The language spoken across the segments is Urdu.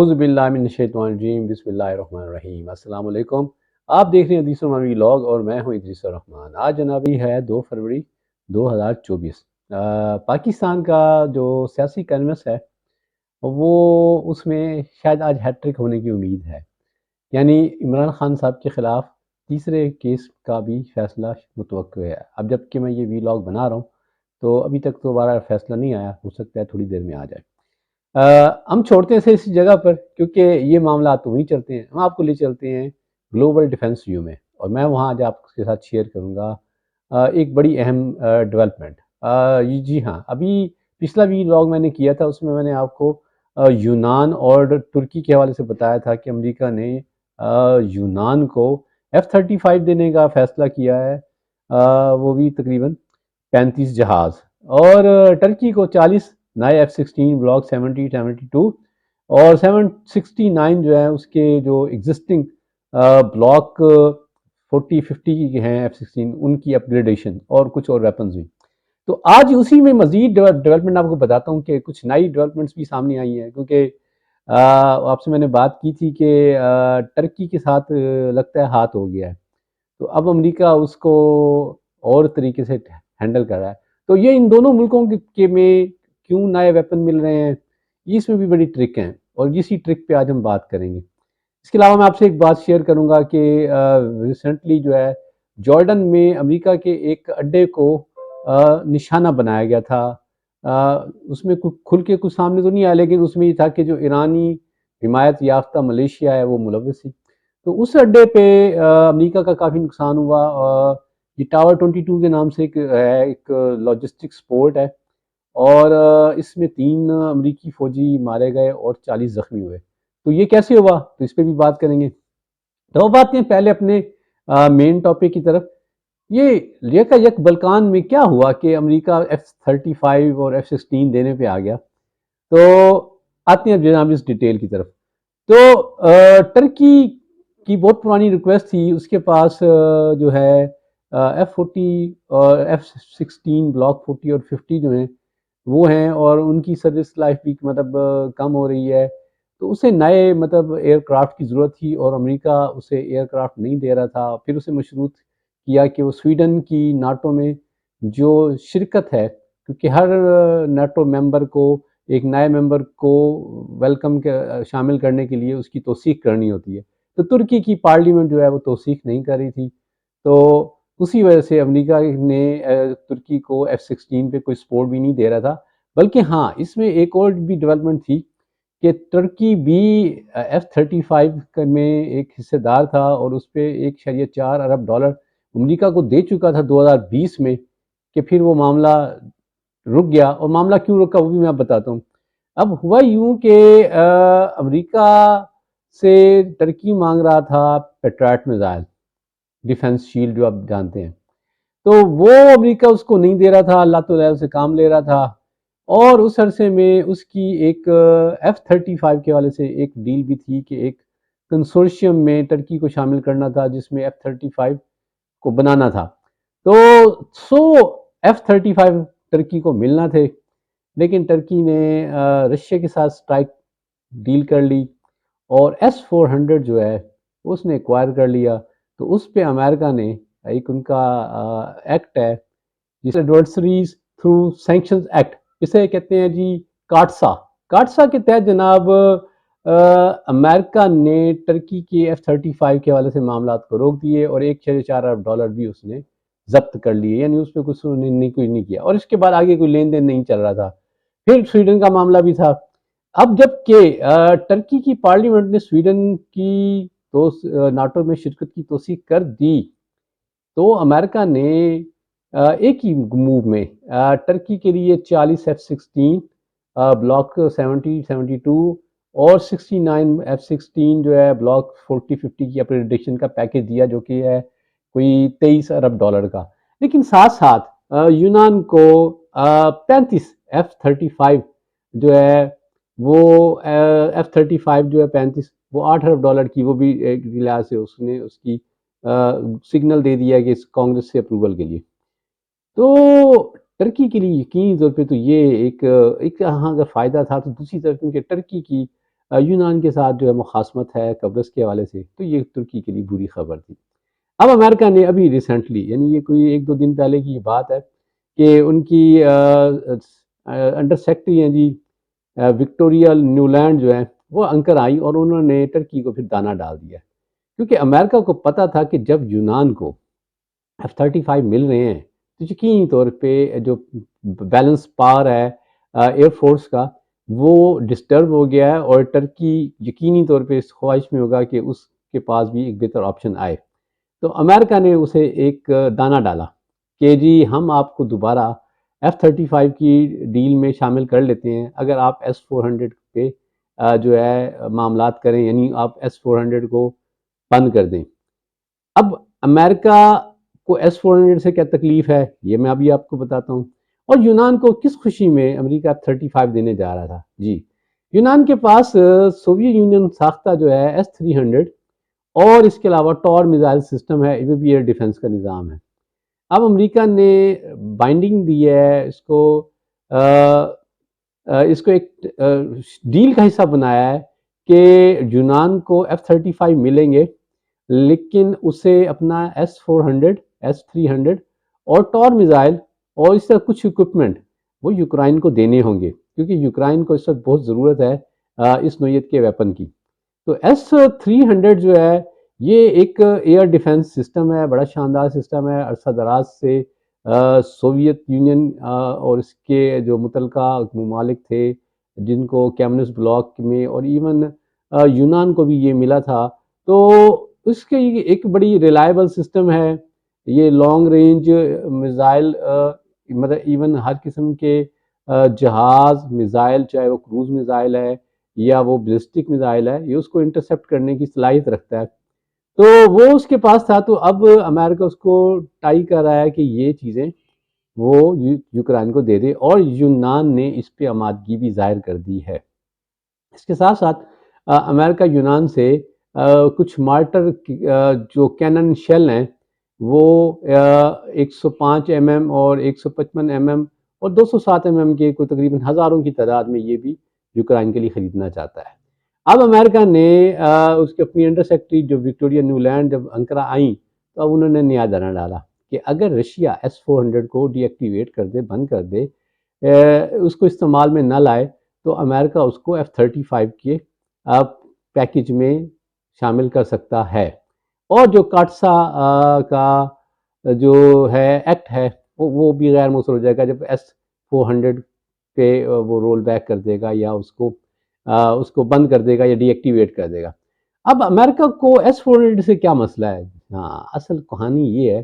اعوذ باللہ من الشیطان الرجیم بسم اللہ الرحمن الرحیم۔ السلام علیکم، آپ دیکھ رہے ہیں ادریس الرحمان ولاگ اور میں ہوں ادریس الرحمان۔ آج جنابی ہے 2 فروری 2024۔ پاکستان کا جو سیاسی کینوس ہے وہ اس میں شاید آج ہیٹرک ہونے کی امید ہے، یعنی عمران خان صاحب کے خلاف تیسرے کیس کا بھی فیصلہ متوقع ہے۔ اب جب کہ میں یہ ولاگ بنا رہا ہوں تو ابھی تک تو دوبارہ فیصلہ نہیں آیا، ہو سکتا ہے تھوڑی دیر میں آ جائے۔ ہم چھوڑتے ہیں اسی جگہ پر کیونکہ یہ معاملات تو وہیں چلتے ہیں، ہم آپ کو لے چلتے ہیں گلوبل ڈیفنس ویو میں، اور میں وہاں آج آپ کے ساتھ شیئر کروں گا ایک بڑی اہم ڈیولپمنٹ۔ جی ہاں، ابھی پچھلا ولاگ میں نے کیا تھا، اس میں نے آپ کو یونان اور ترکی کے حوالے سے بتایا تھا کہ امریکہ نے یونان کو F-35 دینے کا فیصلہ کیا ہے، وہ بھی تقریباً 35 جہاز، اور ٹرکی کو 40 نئے F-16 بلاک 72 اور 769 جو ہے اس کے جو ایگزسٹنگ بلاک 40-50 کے ہیں F-16 ان کی اپ گریڈیشن اور کچھ اور ویپنز بھی۔ تو آج اسی میں مزید ڈیولپمنٹ آپ کو بتاتا ہوں کہ کچھ نئی ڈیولپمنٹس بھی سامنے آئی ہیں، کیونکہ آپ سے میں نے بات کی تھی کہ ٹرکی کے ساتھ لگتا ہے ہاتھ ہو گیا ہے، تو اب امریکہ اس کو اور طریقے سے ہینڈل کر رہا ہے۔ تو یہ ان دونوں ملکوں کے میں کیوں نئے ویپن مل رہے ہیں، اس میں بھی بڑی ٹرک ہیں، اور اسی ٹرک پہ آج ہم بات کریں گے۔ اس کے علاوہ میں آپ سے ایک بات شیئر کروں گا کہ ریسنٹلی جو ہے جارڈن میں امریکہ کے ایک اڈے کو نشانہ بنایا گیا تھا۔ اس میں کھل کے کچھ سامنے تو نہیں آیا، لیکن اس میں یہ تھا کہ جو ایرانی حمایت یافتہ ملیشیا ہے وہ ملوث تھی، تو اس اڈے پہ امریکہ کا کافی نقصان ہوا۔ یہ ٹاور 22 کے نام سے ایک لاجسٹک پورٹ ہے، اور اس میں 3 امریکی فوجی مارے گئے اور 40 زخمی ہوئے۔ تو یہ کیسے ہوا، تو اس پہ بھی بات کریں گے۔ تو اب آتے ہیں پہلے اپنے مین ٹاپک کی طرف۔ یہ یک بلکان میں کیا ہوا کہ امریکہ F-35 اور F-16 دینے پہ آ گیا؟ تو آتے ہیں جناب اس ڈیٹیل کی طرف۔ تو ٹرکی کی بہت پرانی ریکویسٹ تھی، اس کے پاس جو ہے F-40 اور F-16 بلاک 40 اور 50 جو ہیں وہ ہیں، اور ان کی سروس لائف بھی مطلب کم ہو رہی ہے، تو اسے نئے مطلب ایئر کرافٹ کی ضرورت تھی، اور امریکہ اسے ایئر کرافٹ نہیں دے رہا تھا۔ پھر اسے مشروط کیا کہ وہ سویڈن کی ناٹو میں جو شرکت ہے، کیونکہ ہر نیٹو ممبر کو ایک نئے ممبر کو ویلکم شامل کرنے کے لیے اس کی توثیق کرنی ہوتی ہے، تو ترکی کی پارلیمنٹ جو ہے وہ توثیق نہیں کر رہی تھی، تو اسی وجہ سے امریکہ نے ترکی کو F-16 پہ کوئی سپورٹ بھی نہیں دے رہا تھا۔ بلکہ ہاں، اس میں ایک اور بھی ڈیولپمنٹ تھی کہ ترکی بھی F-35 میں ایک حصے دار تھا، اور اس پہ $1.4 ارب امریکہ کو دے چکا تھا 2020 میں، کہ پھر وہ معاملہ رک گیا، اور معاملہ کیوں رکا وہ بھی میں آپ بتاتا ہوں۔ اب ہوا یوں کہ امریکہ سے ٹرکی مانگ رہا تھا پیٹرائٹ میزائل ڈیفنس شیلڈ، جو آپ جانتے ہیں، تو وہ امریکہ اس کو نہیں دے رہا تھا، اللہ تعالیٰ سے کام لے رہا تھا، اور اس عرصے میں اس کی ایک F-35 کے حوالے سے ایک ڈیل بھی تھی کہ ایک کنسورشیم میں ٹرکی کو شامل کرنا تھا، جس میں F-35 کو بنانا تھا۔ تو 100 F-35 ٹرکی کو ملنا تھے، لیکن ٹرکی نے رشیا کے ساتھ سٹرائک ڈیل کر لی، اور S-400 جو ہے اس نے ایکوائر کر لیا۔ تو اس پہ امریکہ نے ایک ان کا ایکٹ ہے جسے ایڈورسریز تھرو سینکشنز ایکٹ، اسے کہتے ہیں جی کاٹسا کے تحت جناب امریکہ نے ٹرکی کی F-35 کے حوالے سے معاملات کو روک دیے، اور $1.4 ارب بھی اس نے ضبط کر لیے، یعنی اس پہ کچھ نہیں کیا، اور اس کے بعد آگے کوئی لین دین نہیں چل رہا تھا۔ پھر سویڈن کا معاملہ بھی تھا۔ اب جب کہ ٹرکی کی پارلیمنٹ نے سویڈن کی ناٹو میں شرکت کی توثیق کر دی، تو امریکہ نے ایک ہی موو میں ٹرکی کے لیے 40 F-16 بلاک 72 اور 69 F-16 جو ہے بلاک 40-50 کی اپگریڈیشن کا پیکج دیا، جو کہ ہے کوئی $23 ارب کا۔ لیکن ساتھ ساتھ یونان کو 35 F-35 جو ہے وہ F-35 جو ہے 35 وہ $8 ارب کی، وہ بھی ایک لحاظ سے اس نے اس کی سگنل دے دیا کہ اس کانگریس سے اپروول کے لیے۔ تو ٹرکی کے لیے یقینی طور پہ تو یہ ایک ہاں اگر فائدہ تھا، تو دوسری طرف کیونکہ ٹرکی کی یونان کے ساتھ جو ہے مخاصمت ہے قبرص کے حوالے سے، تو یہ ترکی کے لیے بری خبر تھی۔ اب امریکہ نے ابھی ریسنٹلی، یعنی یہ کوئی ایک دو دن پہلے کی بات ہے کہ ان کی انڈر سیکٹری ہیں جی وکٹوریا نیولینڈ جو ہے وہ انکر آئی اور انہوں نے ٹرکی کو پھر دانہ ڈال دیا، کیونکہ امریکہ کو پتا تھا کہ جب یونان کو F-35 مل رہے ہیں تو یقینی طور پہ جو بیلنس پاور ہے ایئر فورس کا وہ ڈسٹرب ہو گیا ہے، اور ٹرکی یقینی طور پہ اس خواہش میں ہوگا کہ اس کے پاس بھی ایک بہتر آپشن آئے۔ تو امریکہ نے اسے ایک دانہ ڈالا کہ جی ہم آپ کو دوبارہ F-35 کی ڈیل میں شامل کر لیتے ہیں اگر آپ S-400 پہ جو ہے معاملات کریں، یعنی آپ S-400 کو بند کر دیں۔ اب امریکہ کو S-400 سے کیا تکلیف ہے یہ میں ابھی آپ کو بتاتا ہوں، اور یونان کو کس خوشی میں امریکہ F-35 دینے جا رہا تھا۔ جی یونان کے پاس سوویت یونین ساختہ جو ہے S-300 اور اس کے علاوہ ٹور میزائل سسٹم ہے، یہ بھی ایئر ڈیفنس کا نظام ہے۔ اب امریکہ نے بائنڈنگ دی ہے اس کو ایک ڈیل کا حصہ بنایا ہے کہ یونان کو F-35 ملیں گے، لیکن اسے اپنا S-400 S-300 اور ٹور میزائل اور اس طرح کچھ اکوپمنٹ وہ یوکرائن کو دینے ہوں گے، کیونکہ یوکرائن کو اس وقت بہت ضرورت ہے اس نوعیت کے ویپن کی۔ تو S-300 جو ہے یہ ایک ایئر ڈیفنس سسٹم ہے، بڑا شاندار سسٹم ہے، عرصہ دراز سے سوویت یونین اور اس کے جو متعلقہ ممالک تھے جن کو کمیونسٹ بلاک میں اور ایون یونان کو بھی یہ ملا تھا، تو اس کے ایک بڑی ریلائبل سسٹم ہے۔ یہ لانگ رینج میزائل مطلب ایون ہر قسم کے جہاز میزائل، چاہے وہ کروز میزائل ہے یا وہ بلسٹک میزائل ہے، یہ اس کو انٹرسیپٹ کرنے کی صلاحیت رکھتا ہے۔ تو وہ اس کے پاس تھا، تو اب امریکہ اس کو ٹائی کر رہا ہے کہ یہ چیزیں وہ یوکرائن کو دے دے، اور یونان نے اس پہ آمادگی بھی ظاہر کر دی ہے۔ اس کے ساتھ ساتھ امریکہ یونان سے کچھ مارٹر جو کینن شیل ہیں وہ 105 mm اور 155 mm اور 207 mm کے کوئی تقریباً ہزاروں کی تعداد میں یہ بھی یوکرائن کے لیے خریدنا چاہتا ہے۔ اب امریکہ نے اس کے اپنی انڈر سیکرٹری جو وکٹوریا نیولینڈ جب انقرہ آئیں تو اب انہوں نے نیا دانہ ڈالا کہ اگر رشیا S-400 کو ڈی ایکٹیویٹ کر دے، بند کر دے، اس کو استعمال میں نہ لائے، تو امریکہ اس کو F-35 کے پیکج میں شامل کر سکتا ہے۔ اور جو کاٹسا کا جو ہے ایکٹ ہے وہ بھی غیر مؤثر ہو جائے گا جب S-400 پہ وہ رول بیک کر دے گا یا اس کو بند کر دے گا یا ڈی ایکٹیویٹ کر دے گا۔ اب امریکہ کو S-400 سے کیا مسئلہ ہے؟ ہاں اصل کہانی یہ ہے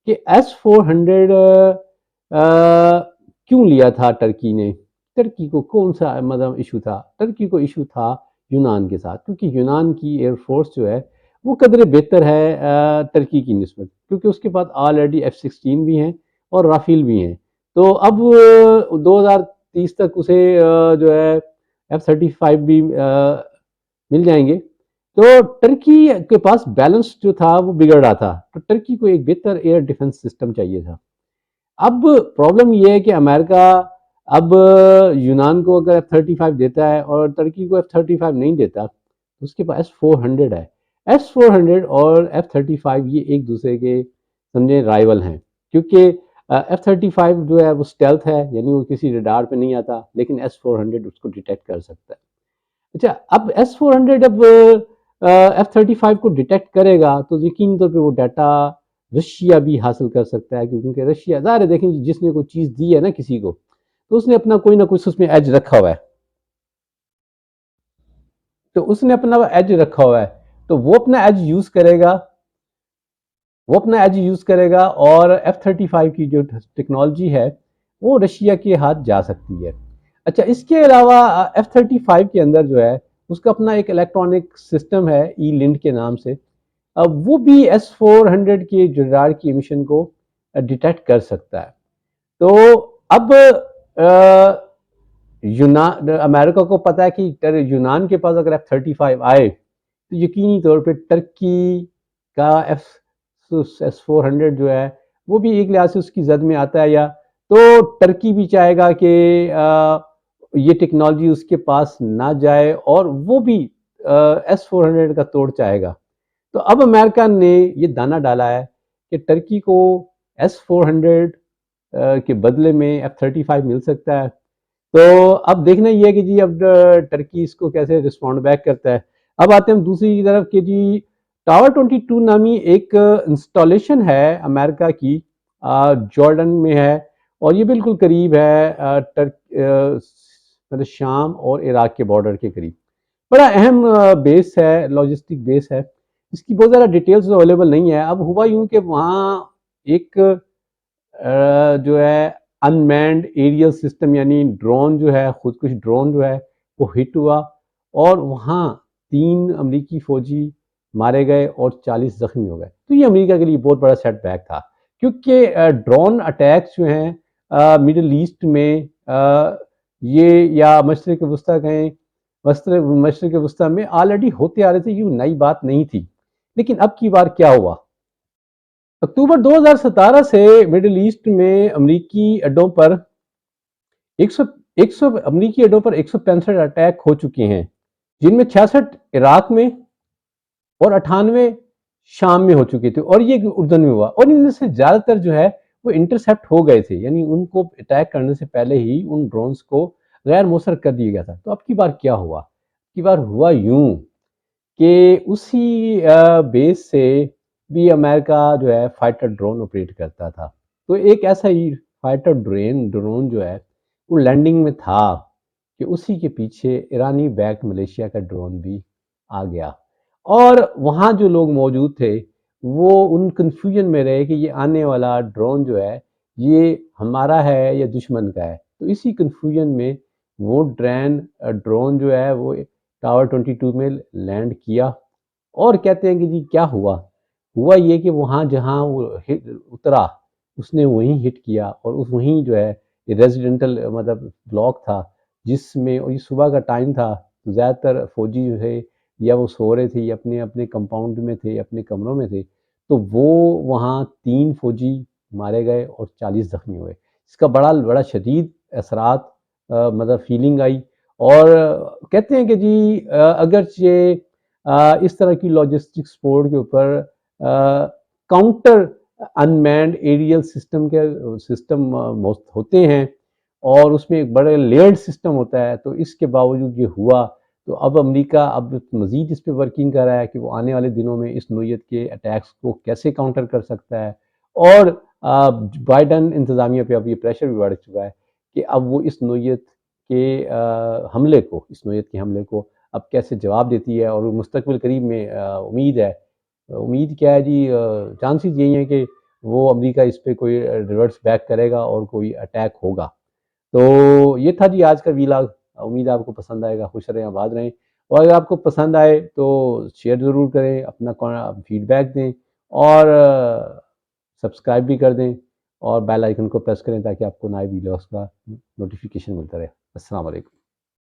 کہ S-400 کیوں لیا تھا ٹرکی نے؟ ٹرکی کو کون سا مطلب ایشو تھا؟ ٹرکی کو ایشو تھا یونان کے ساتھ، کیونکہ یونان کی ایئر فورس جو ہے وہ قدرے بہتر ہے ترکی کی نسبت، کیونکہ اس کے پاس آلریڈی F-16 بھی ہیں اور رافیل بھی ہیں۔ تو اب 2030 تک اسے جو ہے F-35 بھی مل جائیں گے، تو ٹرکی کے پاس بیلنس جو تھا وہ بگڑ رہا تھا، تو ٹرکی کو ایک بہتر ایئر ڈیفنس سسٹم چاہیے تھا۔ اب پرابلم یہ ہے کہ امریکہ اب یونان کو اگر F-35 دیتا ہے اور ترکی کو F-35 نہیں دیتا تو اس کے پاس S-400 ہے۔ S-400 اور F-35 یہ ایک دوسرے کے سمجھے رائیول ہیں، کیونکہ F-35 جو ہے وہ اسٹیلتھ ہے، یعنی وہ کسی ریڈار پہ نہیں آتا، لیکن S-400 اس کو ڈیٹیکٹ کر سکتا ہے۔ اچھا اب S-400 اب F-35 کو ڈیٹیکٹ کرے گا تو یقینی طور پہ وہ ڈیٹا رشیا بھی حاصل کر سکتا ہے، کیونکہ رشیا ظاہر ہے، دیکھیں جس نے کوئی چیز دی ہے نا کسی کو، تو اس نے اپنا کوئی نہ کوئی اس میں ایج رکھا ہوا ہے، تو اس نے اپنا ایج رکھا ہوا ہے، تو وہ اپنا ایج یوز کرے گا، اور F-35 کی جو ٹیکنالوجی ہے وہ رشیا کے ہاتھ جا سکتی ہے۔ اچھا اس کے علاوہ F-35 کے اندر جو ہے اس کا اپنا ایک الیکٹرانک سسٹم ہے E-LINT کے نام سے، اب وہ بھی S-400 کے ریڈار کی ایمیشن کو ڈیٹیکٹ کر سکتا ہے۔ تو اب امریکہ کو پتا ہے کہ یونان کے پاس اگر F-35 آئے تو یقینی طور پہ ٹرکی کا S-400 جو ہے وہ بھی ایک لحاظ سے اس کی زد میں آتا ہے، یا تو ٹرکی بھی چاہے گا کہ یہ ٹیکنالوجی اس کے پاس نہ جائے اور وہ بھی S-400 کا توڑ چاہے گا. تو اب امریکہ نے یہ دانہ ڈالا ہے کہ ٹرکی کو S-400 کے بدلے میں F-35 مل سکتا ہے. تو اب دیکھنا یہ ہے کہ جی اب ٹرکی اس کو کیسے رسپونڈ بیک کرتا ہے. اب آتے ہیں ہم دوسری طرف کہ جی ٹاور 22 نامی ایک انسٹالیشن ہے امریکہ کی، جارڈن میں ہے، اور یہ بالکل قریب ہے مطلب شام اور عراق کے بارڈر کے قریب. بڑا اہم بیس ہے، لاجسٹک بیس ہے. اس کی بہت زیادہ ڈیٹیلز اویلیبل نہیں ہے. اب ہوا یوں کہ وہاں ایک جو ہے ان مینڈ ایریل سسٹم یعنی ڈرون جو ہے، خودکش ڈرون جو ہے وہ ہٹ ہوا، اور وہاں 3 امریکی فوجی مارے گئے اور 40 زخمی ہو گئے. تو یہ امریکہ کے لیے بہت بڑا سیٹ بیک تھا، کیونکہ ڈرون اٹیکس جو ہیں مڈل ایسٹ میں یہ یا مشرق وسطیٰ کہیں، مشرق وسطیٰ میں آلریڈی ہوتے آ رہے تھے، یہ نئی بات نہیں تھی. لیکن اب کی بار کیا ہوا؟ اکتوبر 2017 سے مڈل ایسٹ میں امریکی اڈوں پر 165 اٹیک ہو چکے ہیں، جن میں 66 عراق میں اور 98 شام میں ہو چکے تھے، اور یہ اردن میں ہوا. اور ان میں سے زیادہ تر جو ہے وہ انٹرسیپٹ ہو گئے تھے، یعنی ان کو اٹیک کرنے سے پہلے ہی ان ڈرونز کو غیر مؤثر کر دیا گیا تھا. تو اب کی بار کیا ہوا؟ کی بار ہوا یوں کہ اسی بیس سے بھی امریکہ جو ہے فائٹر ڈرون آپریٹ کرتا تھا. تو ایک ایسا ہی فائٹر ڈرون جو ہے وہ لینڈنگ میں تھا کہ اسی کے پیچھے ایرانی بیکڈ ملیشیا کا ڈرون بھی آ گیا، اور وہاں جو لوگ موجود تھے وہ ان کنفیوژن میں رہے کہ یہ آنے والا ڈرون جو ہے یہ ہمارا ہے یا دشمن کا ہے. تو اسی کنفیوژن میں وہ ڈرون جو ہے وہ ٹاور 22 میں لینڈ کیا، اور کہتے ہیں کہ جی کیا ہوا یہ کہ وہاں جہاں وہ اترا اس نے وہیں ہٹ کیا، اور وہیں جو ہے ریزیڈنٹل مطلب بلاک تھا جس میں، اور یہ صبح کا ٹائم تھا، زیادہ تر فوجی جو ہے یا وہ سو رہے تھے یا اپنے اپنے کمپاؤنڈ میں تھے، اپنے کمروں میں تھے. تو وہ وہاں 3 فوجی مارے گئے اور 40 زخمی ہوئے. اس کا بڑا شدید اثرات مطلب فیلنگ آئی. اور کہتے ہیں کہ جی اگرچہ اس طرح کی لاجسٹک سپورٹ کے اوپر کاؤنٹر ان مینڈ ایریل سسٹم ہوتے ہیں، اور اس میں ایک بڑے لیئرڈ سسٹم ہوتا ہے، تو اس کے باوجود یہ ہوا. تو اب امریکہ اب مزید اس پہ ورکنگ کر رہا ہے کہ وہ آنے والے دنوں میں اس نوعیت کے اٹیکس کو کیسے کاؤنٹر کر سکتا ہے. اور بائیڈن انتظامیہ پہ اب یہ پریشر بھی بڑھ چکا ہے کہ اب وہ اس نوعیت کے حملے کو اب کیسے جواب دیتی ہے. اور مستقبل قریب میں امید کیا ہے جی، چانسز یہی ہیں کہ وہ امریکہ اس پہ کوئی ریورس بیک کرے گا اور کوئی اٹیک ہوگا. تو یہ تھا جی آج کا ویلاگ. امید آپ کو پسند آئے گا. خوش رہیں، آباد رہیں، اور اگر آپ کو پسند آئے تو شیئر ضرور کریں، اپنا فیڈ بیک دیں، اور سبسکرائب بھی کر دیں، اور بیل آئیکن کو پریس کریں تاکہ آپ کو نئے ویڈیوز کا نوٹیفیکیشن ملتا رہے. السلام علیکم.